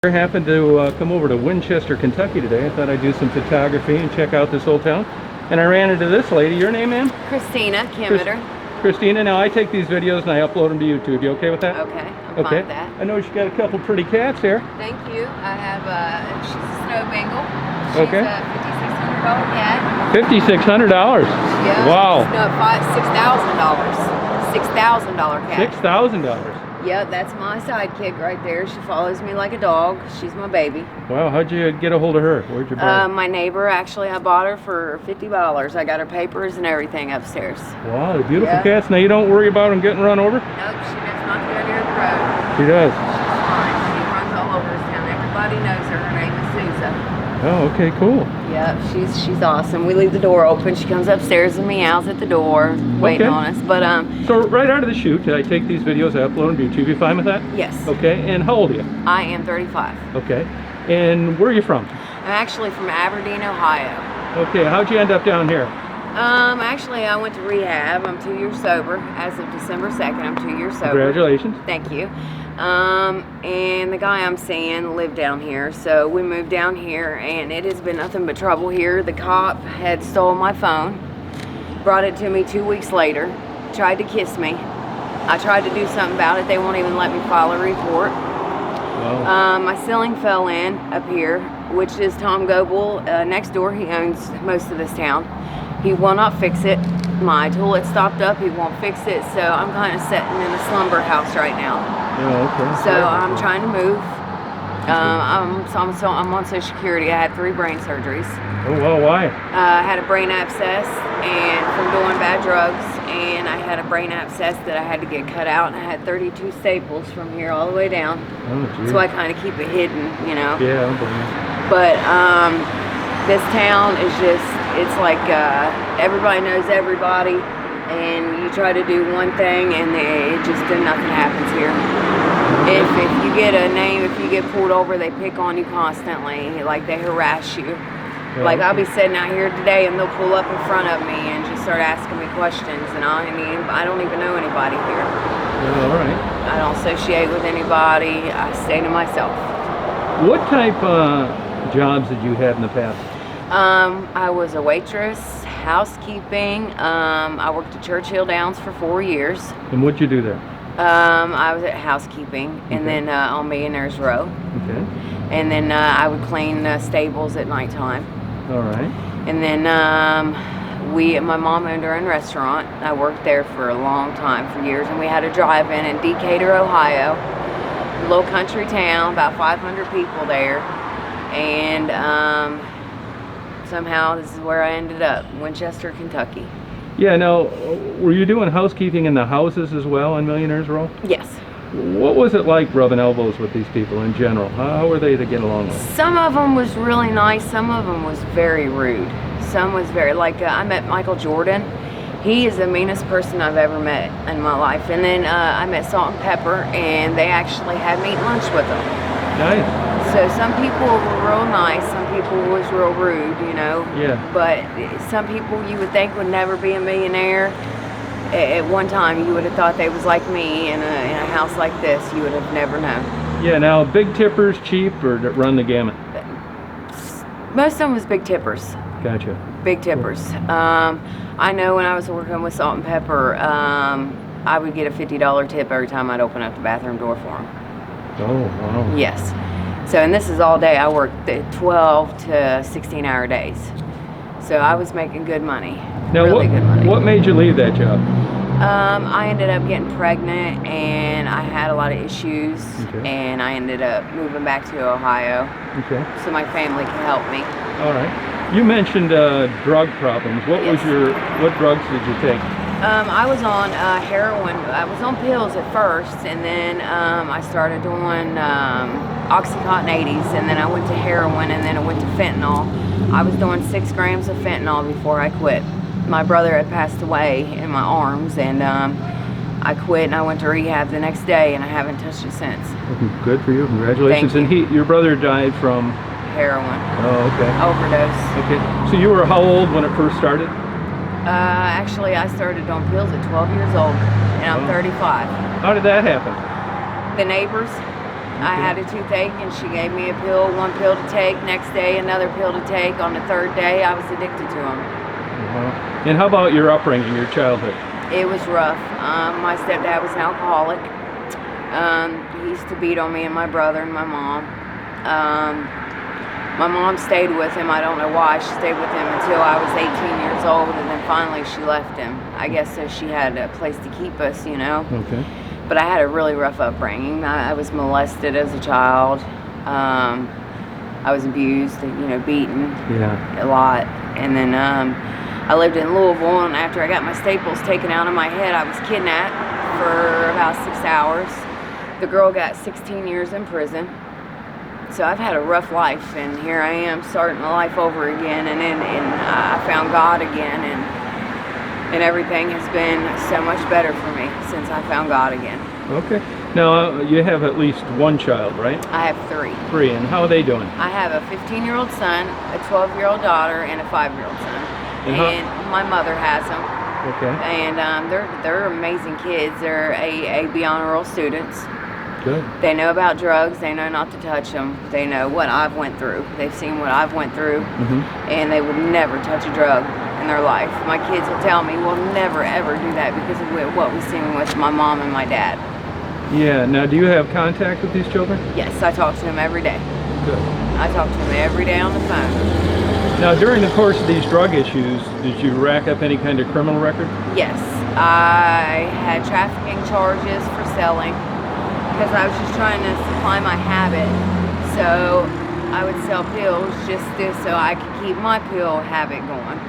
I happened to come over to Winchester, Kentucky today. I thought I'd do some photography and check out this old town. And I ran into this lady. Your name, ma'am? Christina, Garnered. Christina. Now I take these videos and I upload them to YouTube. You okay with that? Okay, I'm fine with that. I know you got a couple pretty cats here. Thank you. I have she's a snow Bengal. She's Okay. a $5,600 cat. $5,600. Yeah. Wow. No, $6,000. $6,000 cat. $6,000. Yeah, that's my sidekick right there. She follows me like a dog. She's my baby. Wow, how'd you get a hold of her? Where'd you buy her? My neighbor, actually, I bought her for $50. I got her papers and everything upstairs. Wow, the beautiful cats. Now you don't worry about them getting run over? Nope, she does not go near the road. She does. She's fine. She runs all over this town. Everybody knows her. Her name is Susan. Oh, okay, cool. Yep, she's awesome. We leave the door open. She comes upstairs and meows at the door, waiting on us. But so right out of the chute, I take these videos, I upload them to YouTube. You fine with that? yes. Okay, and how old are you? I am 35. Okay, and where are you from? I'm actually from Aberdeen, Ohio. Okay, how'd you end up down here? Actually, I went to rehab. I'm 2 years sober. As of December 2nd, I'm 2 years sober. Congratulations. Thank you. And the guy I'm seeing lived down here, so we moved down here, and it has been nothing but trouble here. The cop had stolen my phone, brought it to me 2 weeks later, tried to kiss me. I tried to do something about it. They won't even let me file a report. Wow. My ceiling fell in up here, which is Tom Goebel next door. He owns most of this town. He will not fix it. My toilet stopped up. He won't fix it. So I'm kind of sitting in a slumber house right now. Oh, okay. So I'm trying to move. I'm on Social Security. I had 3 brain surgeries. Oh, well, why? I had a brain abscess and from doing bad drugs, and I had a brain abscess that I had to get cut out, and I had 32 staples from here all the way down. Oh, geez. So I kind of keep it hidden, you know. Yeah, I believe it. But this town is just, it's like everybody knows everybody, and you try to do one thing and it just nothing happens here. If you get a name, if you get pulled over, they pick on you constantly, like they harass you. Yeah, Like I'll be sitting out here today and they'll pull up in front of me and just start asking me questions, and I don't even know anybody here. Yeah, all right. I don't associate with anybody. I stay to myself. What type of jobs did you have in the past? I was a waitress, housekeeping. I worked at Churchill Downs for 4 years. And what'd you do there? I was at housekeeping, and then on Millionaire's Row. Okay. And then I would clean stables at nighttime. All right. And then my mom owned her own restaurant. I worked there for a long time, for years, and we had a drive-in in Decatur, Ohio. A little country town, about 500 people there. And somehow this is where I ended up, Winchester, Kentucky. Yeah, now, were you doing housekeeping in the houses as well on Millionaire's Row? Yes. What was it like rubbing elbows with these people in general? How were they to get along with? Some of them was really nice. Some of them was very rude. Some was very, like I met Michael Jordan. He is the meanest person I've ever met in my life. And then I met Salt and Pepper, and they actually had me eat lunch with them. Nice. So some people were real nice. Some people was real rude, you know. Yeah. But some people you would think would never be a millionaire. At one time, you would have thought they was like me in a house like this. You would have never known. Yeah, now, big tippers, cheap, or run the gamut? Most of them was big tippers. Gotcha. Big tippers. I know when I was working with Salt and Pepper, I would get a $50 tip every time I'd open up the bathroom door for them. Oh, wow. Yes. So, and this is all day. I worked 12 to 16-hour days. So I was making good money. Now, really good money. What made you leave that job? I ended up getting pregnant, and I had a lot of issues, and I ended up moving back to Ohio. Okay. So my family could help me. All right. You mentioned drug problems. What drugs did you take? I was on heroin. I was on pills at first, and then I started doing Oxycontin 80s, and then I went to heroin, and then I went to fentanyl. I was doing 6 grams of fentanyl before I quit. My brother had passed away in my arms, and I quit, and I went to rehab the next day, and I haven't touched it since. Good for you. Congratulations. Thank you. And your brother died from? Heroin. Oh, okay. Overdose. Okay. So you were how old when it first started? Actually, I started on pills at 12 years old, and I'm 35. How did that happen? The neighbors, I had a toothache, and she gave me a pill, one pill to take. Next day, another pill to take. On the third day, I was addicted to them. And how about your upbringing, your childhood? It was rough. My stepdad was an alcoholic. He used to beat on me and my brother and my mom. My mom stayed with him. I don't know why. She stayed with him until I was 18 years old, and then finally she left him. I guess so she had a place to keep us, you know. Okay. But I had a really rough upbringing. I was molested as a child. I was abused, you know, beaten a lot. And then I lived in Louisville, and after I got my staples taken out of my head, I was kidnapped for about 6 hours. The girl got 16 years in prison. So I've had a rough life, and here I am starting my life over again, and I found God again, and everything has been so much better for me since I found God again. Okay. Now, you have at least one child, right? I have three. Three, and how are they doing? I have a 15-year-old son, a 12-year-old daughter, and a 5-year-old son. And my mother has them. Okay. And they're amazing kids. They're AB honor roll students. Good. They know about drugs. They know not to touch them. They know what I've went through. They've seen what I've went through, and they would never touch a drug in their life. My kids will tell me, we'll never ever do that because of what we've seen with my mom and my dad. Yeah. Now, do you have contact with these children? Yes, I talk to them every day. Good. I talk to them every day on the phone. Now, during the course of these drug issues, did you rack up any kind of criminal record? Yes, I had trafficking charges for selling because I was just trying to supply my habit. So I would sell pills just so I could keep my pill habit going.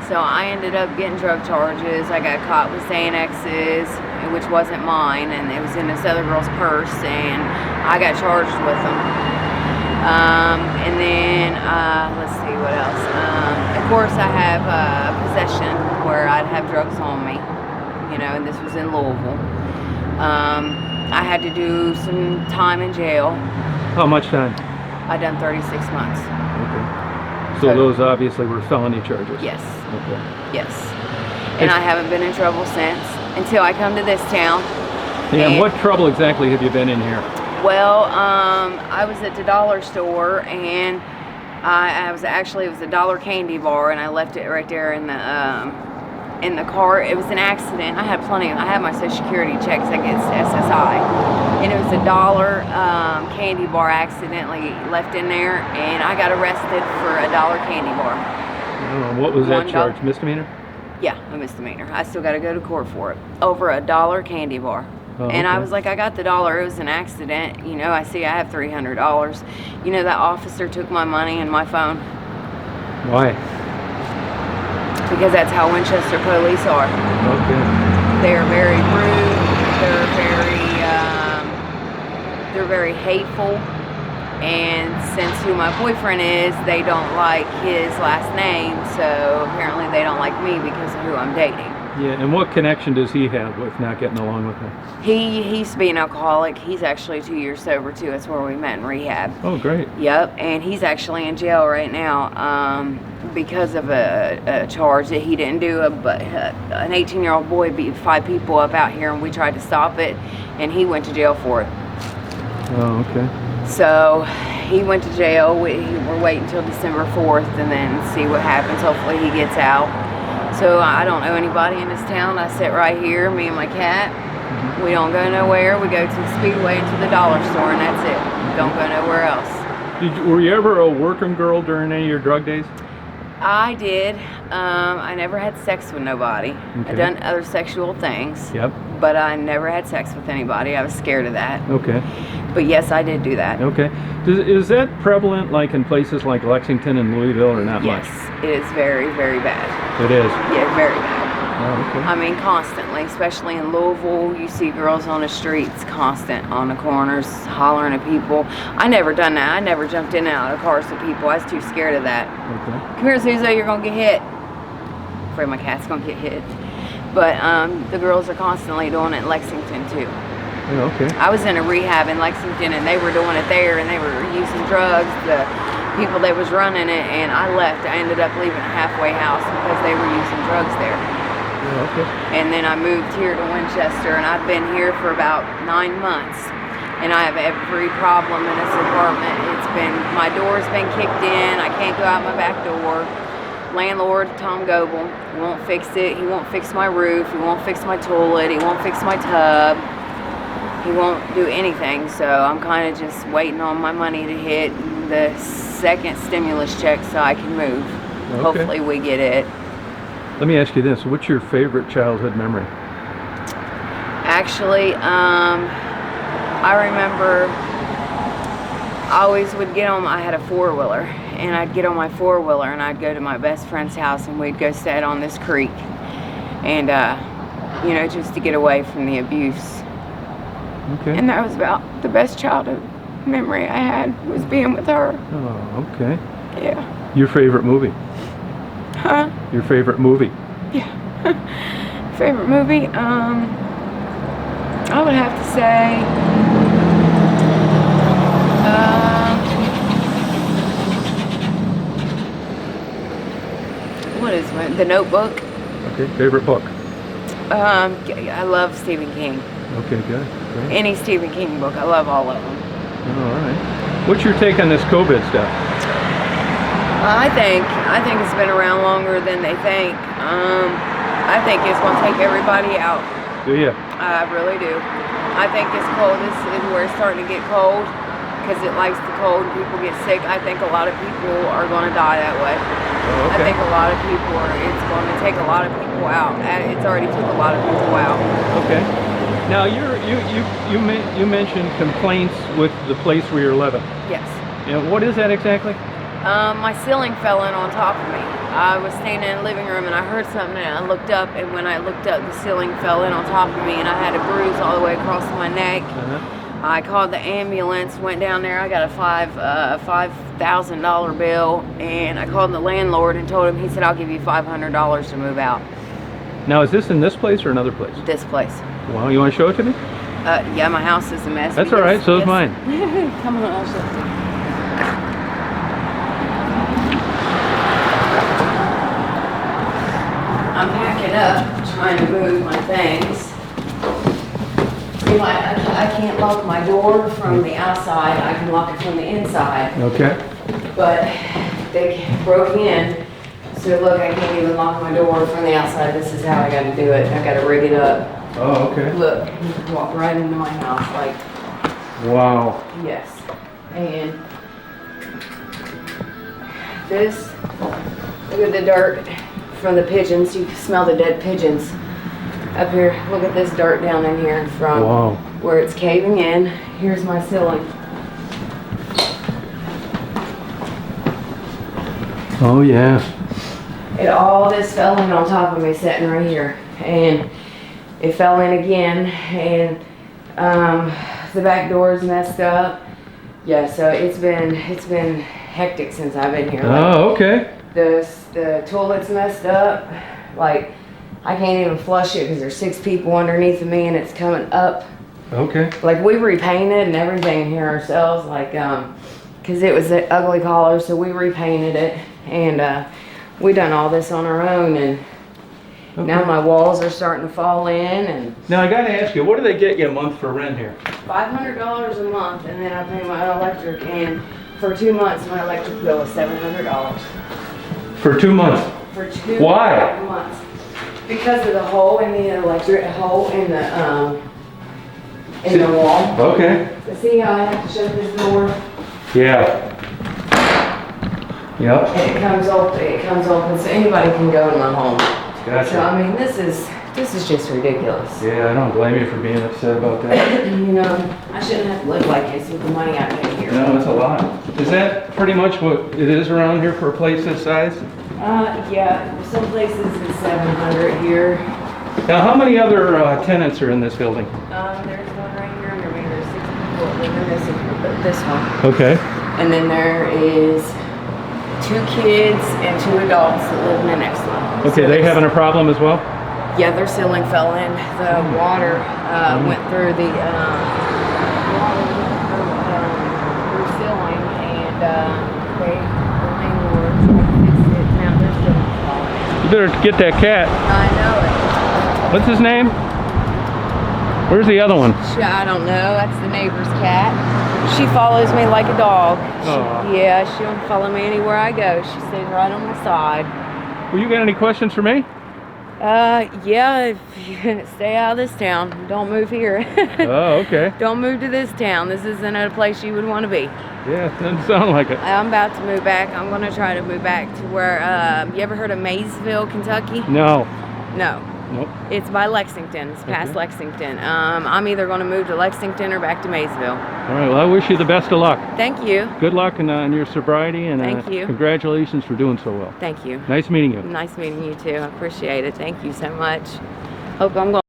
So I ended up getting drug charges. I got caught with Xanaxes, which wasn't mine, and it was in this other girl's purse, and I got charged with them. And then, let's see what else. Of course, I have possession where I'd have drugs on me, you know, and this was in Louisville. I had to do some time in jail. How much time? I done 36 months. Okay. So those obviously were felony charges? Yes. Okay. Yes. And I haven't been in trouble since, until I come to this town. And what trouble exactly have you been in here? Well, I was at the dollar store, and it was a dollar candy bar, and I left it right there in the car. It was an accident. I had my Social Security checks against SSI, and it was a dollar candy bar accidentally left in there, and I got arrested for a dollar candy bar. What was that charge? Misdemeanor? Yeah, a misdemeanor. I still got to go to court for it over a dollar candy bar. And I was like, I got the dollar. It was an accident. You know, I have $300. You know, that officer took my money and my phone. Why? Because that's how Winchester police are. Okay. They're very rude. They're very hateful. And since who my boyfriend is, they don't like his last name. So apparently they don't like me because of who I'm dating. Yeah, and what connection does he have with not getting along with her? He used to be an alcoholic. He's actually 2 years sober too. That's where we met in rehab. Oh, great. Yep, and he's actually in jail right now because of a charge that he didn't do. But an 18-year-old boy beat 5 people up out here, and we tried to stop it, and he went to jail for it. Oh, okay. So he went to jail. We're waiting until December 4th and then see what happens. Hopefully he gets out. So I don't know anybody in this town. I sit right here, me and my cat. We don't go nowhere. We go to the Speedway and to the dollar store, and that's it. Don't go nowhere else. Were you ever a working girl during any of your drug days? I did. I never had sex with nobody. Okay. I've done other sexual things. Yep. But I never had sex with anybody. I was scared of that. Okay. But yes, I did do that. Okay. Is that prevalent like in places like Lexington and Louisville or not much? Yes, it is very, very bad. It is? Yeah, very bad. Oh, okay. I mean, constantly, especially in Louisville, you see girls on the streets, constant, on the corners, hollering at people. I never done that. I never jumped in and out of cars with people. I was too scared of that. Okay. Come here, Suzo, you're going to get hit. Afraid my cat's going to get hit. But the girls are constantly doing it in Lexington, too. Yeah, okay. I was in a rehab in Lexington, and they were doing it there, and they were using drugs, the people that was running it, and I left. I ended up leaving a halfway house because they were using drugs there. Yeah, okay. And then I moved here to Winchester, and I've been here for about 9 months. and I have every problem in this apartment. My door's been kicked in. I can't go out my back door. Landlord, Tom Goebel, he won't fix it. He won't fix my roof. He won't fix my toilet. He won't fix my tub. He won't do anything. So I'm kind of just waiting on my money to hit the second stimulus check so I can move. Okay. Hopefully we get it. Let me ask you this. What's your favorite childhood memory? Actually, I remember I always would get on, I had a four-wheeler, and I'd get on my four-wheeler and I'd go to my best friend's house and we'd go sit on this creek and, you know, just to get away from the abuse. Okay. And that was about the best childhood memory I had, was being with her. Oh, okay. Yeah. Your favorite movie? Huh? Your favorite movie? Yeah. Favorite movie? I would have to say, what is The Notebook? Okay. Favorite book? I love Stephen King. Okay, good. Great. Any Stephen King book, I love all of them. All right. What's your take on this COVID stuff? I think it's been around longer than they think. I think it's going to take everybody out. Do you? I really do. I think this is where it's starting to get cold, because it likes the cold and people get sick. I think a lot of people are going to die that way. Oh, okay. I think a lot of people it's going to take a lot of people out. It's already took a lot of people out. Okay. Now you mentioned complaints with the place where you're living. Yes. And what is that exactly? My ceiling fell in on top of me. I was staying in the living room and I heard something and I looked up, and when I looked up, the ceiling fell in on top of me and I had a bruise all the way across my neck. I called the ambulance, went down there. I got a $5,000 bill, and I called the landlord and told him. He said, "I'll give you $500 to move out." Now, is this in this place or another place? This place. Well, you want to show it to me? Yeah, my house is a mess. That's all right. So is mine. Come on, I'll show it to you. I'm packing up, trying to move my things. See, I can't lock my door from the outside. I can lock it from the inside. Okay. But they broke in. So look, I can't even lock my door from the outside. This is how I got to do it. I got to rig it up. Oh, okay. Look, you can walk right into my house, like. Wow. Yes. And this, look at the dirt from the pigeons. You can smell the dead pigeons up here. Look at this dirt down in here from where it's caving in. Here's my ceiling. Oh, yeah. All this fell in on top of me sitting right here. And it fell in again. And the back door's messed up. Yeah, so it's been hectic since I've been here. Oh, okay. The toilet's messed up. Like, I can't even flush it because there's 6 people underneath of me and it's coming up. Okay. Like, we repainted and everything in here ourselves, like, because it was an ugly color, so we repainted it. And we done all this on our own, and now my walls are starting to fall in. And now I gotta ask you, what do they get you a month for rent here? $500 a month, and then I pay my electric, and for 2 months my electric bill is $700. For 2 months? For 2 Why? months. Because of the hole in the electric, hole in the wall. Okay. So see how I have to shut this door? Yeah. Yep. And it comes open, so anybody can go in my home. Gotcha. So I mean, this is just ridiculous. Yeah, I don't blame you for being upset about that. You know, I shouldn't have to live like this with the money I pay here. No, it's a lot. Is that pretty much what it is around here for a place this size? Yeah, some places it's 700 here. Now, how many other tenants are in this building? There's one right here under me. There's 6 people living in this one. Okay. And then there is 2 kids and 2 adults that live in the next one. Okay, So they having a problem as well? Yeah, their ceiling fell in. The water went through the ceiling, and the landlord fixed it. Now their ceiling falling. You better get that cat. I know it. What's his name? Where's the other one? I don't know. That's the neighbor's cat. She follows me like a dog. Aw. Yeah, she don't follow me anywhere I go. She stays right on my side. Well, you got any questions for me? Yeah, if you stay out of this town. Don't move here. Oh, okay. Don't move to this town. This isn't a place you would want to be. Yeah, doesn't sound like it. I'm about to move back. I'm going to try to move back to where, you ever heard of Maysville, Kentucky? No. No. Nope. It's by Lexington. It's past Okay. Lexington. I'm either going to move to Lexington or back to Maysville. All right, well, I wish you the best of luck. Thank you. Good luck in your sobriety, and Thank you. congratulations for doing so well. Thank you. Nice meeting you. Nice meeting you too. I appreciate it. Thank you so much. Hope I'm going